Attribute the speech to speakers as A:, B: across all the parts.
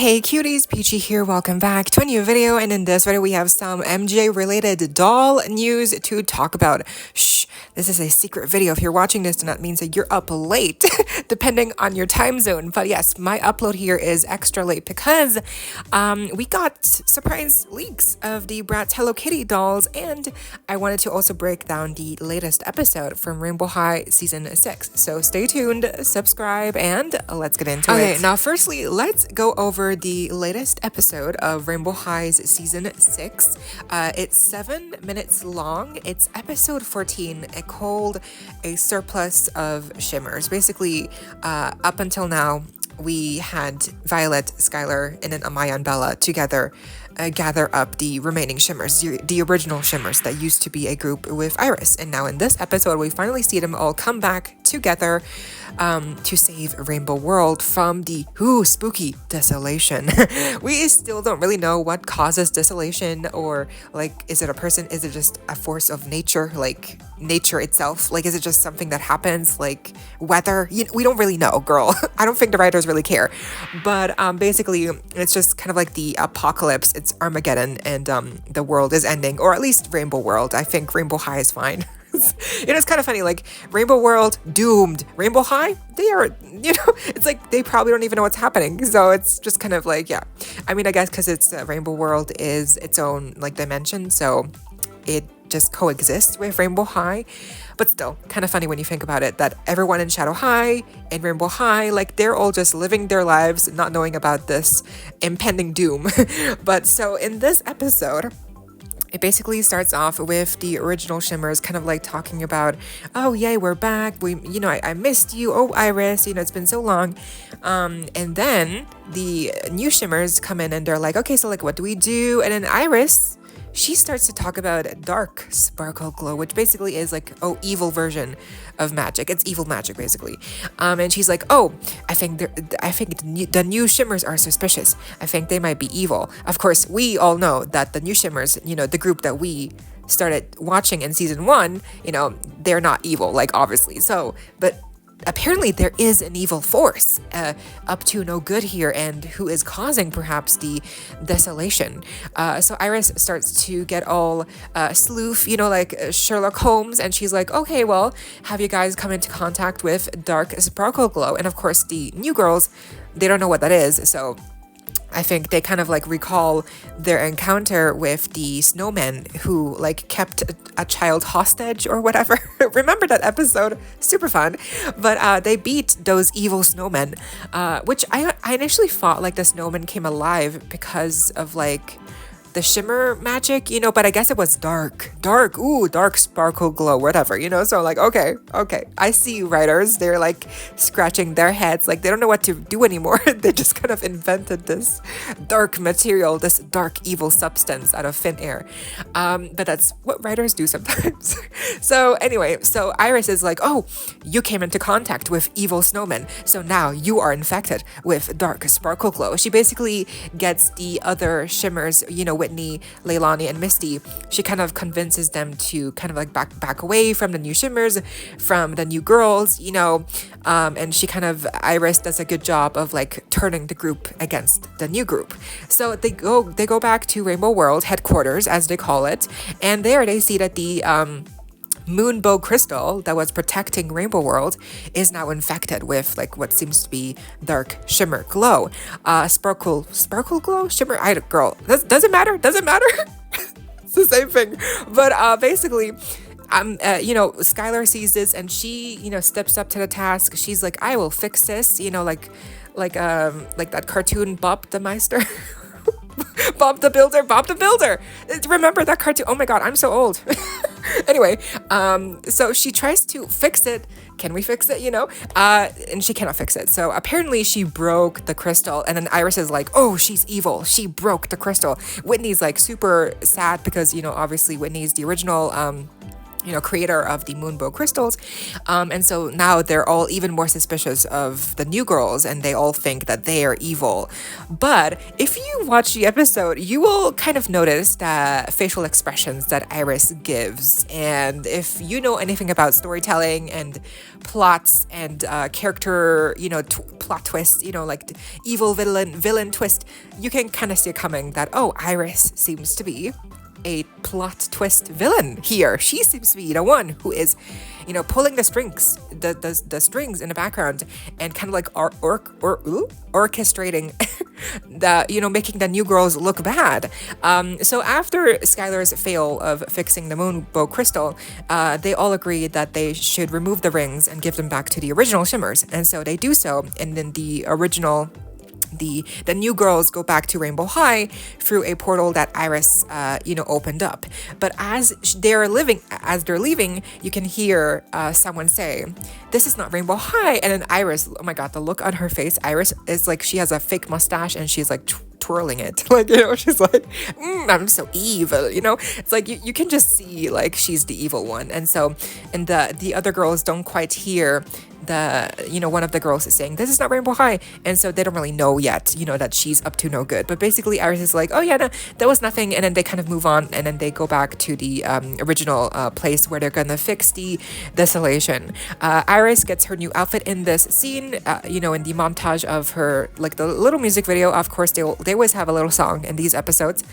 A: Hey cuties, PeachY here, welcome back to a new video, and in this video we have some MJ related doll news to talk about. Shh, this is a secret video. If you're watching this, then that means that you're up late, depending on your time zone. But yes, my upload here is extra late because we got surprise leaks of the Bratz Hello Kitty dolls, and I wanted to also break down the latest episode from Rainbow High Season 6. So stay tuned, subscribe, and let's get into it. Okay, now firstly, let's go over the latest episode of Rainbow High's Season 6. It's 7 minutes long. It's episode 14, called A Surplus of Shimmers. Basically, up until now, we had Violet, Skylar, and then Amaya and Bella together gather up the remaining shimmers, the original shimmers that used to be a group with Iris. And now in this episode, we finally see them all come back together to save Rainbow World from the spooky desolation. We still don't really know what causes desolation, or like, is it a person? Is it just a force of nature, like nature itself? Like, is it just something that happens, like weather? We don't really know, girl. I don't think the writers really care. But basically, it's just kind of like the apocalypse. It's Armageddon, and the world is ending, or at least Rainbow World. I think Rainbow High is fine. It's kind of funny, like Rainbow World doomed, Rainbow High, they are, it's like they probably don't even know what's happening. So it's just kind of like, yeah, I mean, I guess because it's Rainbow World is its own like dimension, so it just coexists with Rainbow High. But still kind of funny when you think about it, that everyone in Shadow High and Rainbow High, like they're all just living their lives, not knowing about this impending doom. But so in this episode, it basically starts off with the original shimmers kind of like talking about, oh yay, we're back, I missed you, oh Iris, it's been so long, and then the new shimmers come in and they're like, okay, so like what do we do? And then Iris, she starts to talk about dark sparkle glow, which basically is like, evil version of magic. It's evil magic, basically. And she's like, I think the new shimmers are suspicious. I think they might be evil. Of course, we all know that the new shimmers, the group that we started watching in season 1, they're not evil, like obviously. So, but apparently there is an evil force up to no good here, and who is causing perhaps the desolation. So Iris starts to get all sleuth, like Sherlock Holmes, and she's like, okay, well, have you guys come into contact with dark sparkle glow? And of course the new girls, they don't know what that is, so I think they kind of like recall their encounter with the snowman who like kept a child hostage or whatever. Remember that episode? Super fun. But they beat those evil snowmen, which I initially thought like the snowman came alive because of like the shimmer magic, but I guess it was dark sparkle glow, whatever, so like, okay, I see you writers, they're like scratching their heads, like they don't know what to do anymore. They just kind of invented this dark material, this dark evil substance out of thin air, but that's what writers do sometimes. So anyway, so Iris is like, oh, you came into contact with evil snowmen, so now you are infected with dark sparkle glow. She basically gets the other shimmers, Whitney, Leilani, and Misty, she kind of convinces them to kind of like back away from the new shimmers, from the new girls, and she kind of, Iris does a good job of like turning the group against the new group. So they go back to Rainbow World headquarters, as they call it, and there they see that the moonbow crystal that was protecting Rainbow World is now infected with like what seems to be dark shimmer glow, sparkle glow, shimmer. Girl, doesn't matter. It's the same thing. But basically, Skylar sees this and she steps up to the task. She's like, I will fix this. Like that cartoon Bob the Meister. Bob the Builder. Remember that cartoon? Oh my god, I'm so old. Anyway, so she tries to fix it. Can we fix it, and she cannot fix it. So apparently she broke the crystal, and then Iris is like, oh, she's evil, she broke the crystal. Whitney's like super sad because obviously Whitney's the original creator of the moonbow crystals. And so now they're all even more suspicious of the new girls, and they all think that they are evil. But if you watch the episode, you will kind of notice the facial expressions that Iris gives. And if you know anything about storytelling and plots and character, plot twist, like the evil villain twist, you can kind of see it coming that, oh, Iris seems to be a plot twist villain here. She seems to be the one who is, pulling the strings, the strings in the background, and kind of like orchestrating the, making the new girls look bad. So after Skylar's fail of fixing the moonbow crystal, they all agreed that they should remove the rings and give them back to the original shimmers, and so they do so, and then the new girls go back to Rainbow High through a portal that Iris, opened up. But as they're leaving, you can hear someone say, "This is not Rainbow High." And then Iris, oh my God, the look on her face, Iris is like, she has a fake mustache and she's like twirling it. Like, she's like, I'm so evil, It's like, you can just see, like, she's the evil one. And so, and the other girls don't quite hear one of the girls is saying, "This is not Rainbow High," and so they don't really know yet, that she's up to no good. But basically Iris is like, "Oh yeah, no, that was nothing," and then they kind of move on, and then they go back to the original place where they're gonna fix the desolation. Iris gets her new outfit in this scene, in the montage of her, like the little music video. Of course, they always have a little song in these episodes.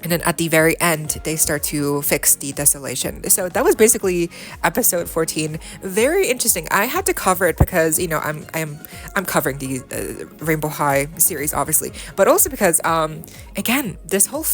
A: And then at the very end, they start to fix the desolation. So that was basically episode 14. Very interesting. I had to cover it because, I'm covering the Rainbow High series, obviously, but also because, again, this whole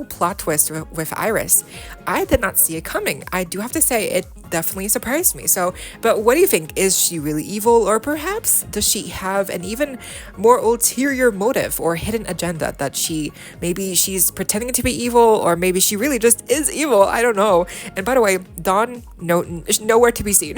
A: plot twist with Iris, I did not see it coming. I do have to say, it definitely surprised me. So, but what do you think? Is she really evil, or perhaps does she have an even more ulterior motive or hidden agenda that maybe she's pretending to be evil, or maybe she really just is evil? I don't know. And by the way, Dawn, nowhere to be seen.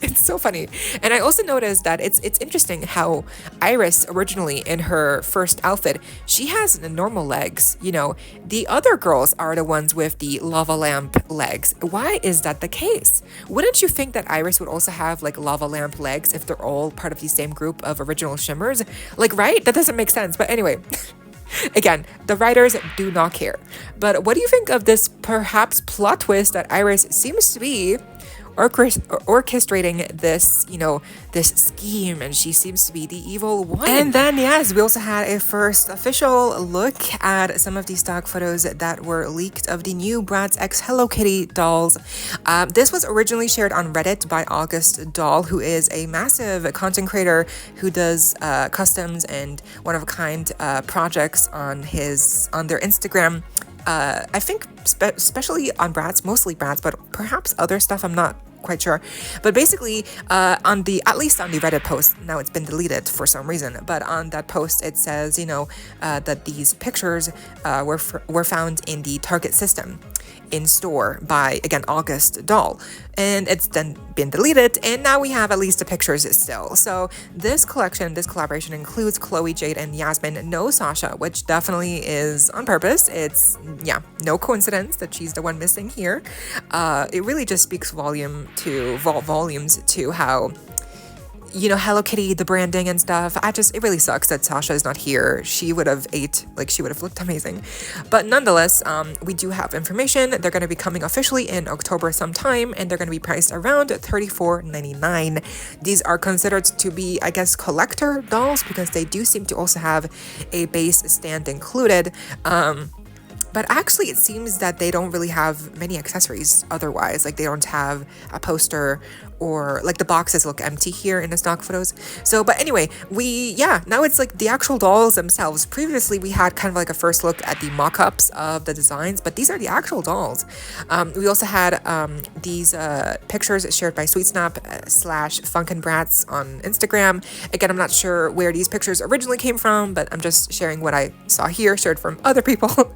A: It's so funny. And I also noticed that it's interesting how Iris originally, in her first outfit, she has normal legs. The other girls are the ones with the lava lamp legs. Why is that the case? Wouldn't you think that Iris would also have like lava lamp legs if they're all part of the same group of original shimmers? Like, right? That doesn't make sense. But anyway, again, the writers do not care. But what do you think of this perhaps plot twist that Iris seems to be orchestrating this, this scheme, and she seems to be the evil one? And then, yes, we also had a first official look at some of the stock photos that were leaked of the new Bratz X Hello Kitty dolls. This was originally shared on Reddit by August Doll, who is a massive content creator who does customs and one-of-a-kind projects on their Instagram. I think especially on Bratz, mostly Bratz, but perhaps other stuff, I'm not quite sure. But basically, at least on the Reddit post, now it's been deleted for some reason, but on that post it says, that these pictures were found in the Target system in store by, again, August Doll, and it's then been deleted, and now we have at least the pictures still. So this collaboration includes Chloe, Jade, and Yasmin, no Sasha, which definitely is on purpose. It's, no coincidence that she's the one missing here. It really just speaks volumes to how, Hello Kitty, the branding and stuff. It really sucks that Sasha is not here. She would have looked amazing. But nonetheless, we do have information. They're going to be coming officially in October sometime, and they're going to be priced around $34.99. These are considered to be, I guess, collector dolls because they do seem to also have a base stand included. But actually, it seems that they don't really have many accessories otherwise. Like, they don't have a poster, or like the boxes look empty here in the stock photos. So, but anyway, now it's like the actual dolls themselves. Previously, we had kind of like a first look at the mock-ups of the designs, but these are the actual dolls. We also had these pictures shared by SweetSnap / Funkin' Bratz on Instagram. Again, I'm not sure where these pictures originally came from, but I'm just sharing what I saw here, shared from other people.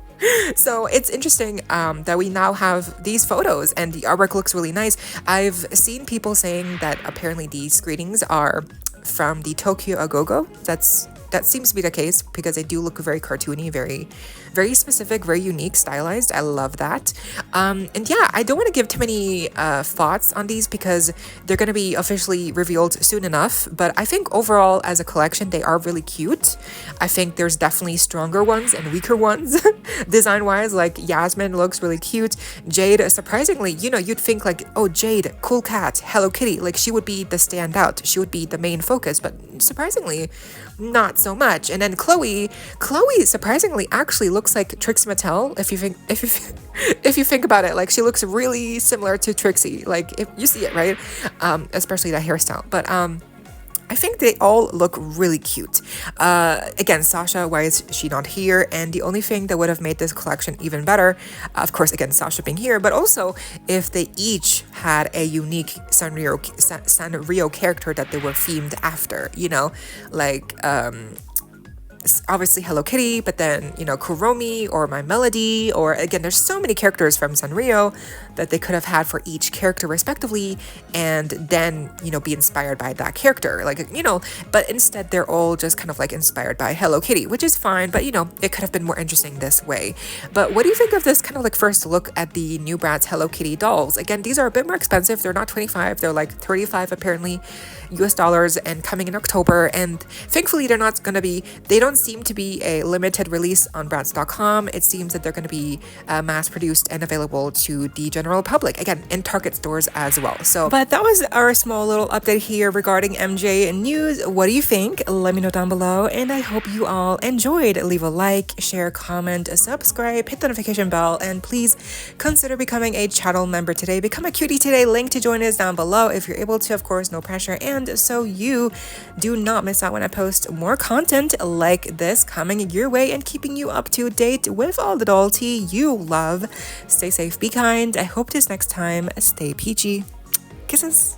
A: So it's interesting that we now have these photos, and the artwork looks really nice. I've seen people saying that apparently these greetings are from the Tokyo Agogo. That's that seems to be the case because they do look very cartoony, very specific, very unique, stylized. I love that. And yeah, I don't want to give too many thoughts on these because they're going to be officially revealed soon enough. But I think overall, as a collection, they are really cute. I think there's definitely stronger ones and weaker ones design-wise. Like Yasmin looks really cute. Jade, surprisingly, you know, you'd think like, oh, Jade, cool cat, Hello Kitty, like she would be the standout. She would be the main focus, but surprisingly, not so much. And then Chloe surprisingly actually looks like Trixie Mattel. If you think about it, like she looks really similar to Trixie. Like if you see it, right? Especially that hairstyle. But I think they all look really cute. Again, Sasha, why is she not here? And the only thing that would have made this collection even better, of course, again, Sasha being here, but also if they each had a unique Sanrio character that they were themed after, you know, like obviously Hello Kitty, but then, you know, Kuromi or My Melody, or again, there's so many characters from Sanrio that they could have had for each character respectively, and then, you know, be inspired by that character, like, you know, but instead they're all just kind of like inspired by Hello Kitty, which is fine, but you know, it could have been more interesting this way. But what do you think of this kind of like first look at the new Bratz Hello Kitty dolls? Again, these are a bit more expensive. They're not 25, they're like 35 apparently US dollars, and coming in October, and thankfully they don't seem to be a limited release on Bratz.com. It seems that they're going to be mass produced and available to the general public, again, in Target stores as well. So, but that was our small little update here regarding MJ news. What do you think? Let me know down below, and I hope you all enjoyed. Leave a like, share, comment, subscribe, hit the notification bell, and please consider becoming a channel member today. Become a cutie today. Link to join us down below if you're able to, of course, no pressure, and so you do not miss out when I post more content like this coming your way and keeping you up to date with all the doll tea you love. Stay safe, be kind. I hope this next time, stay peachy. Kisses.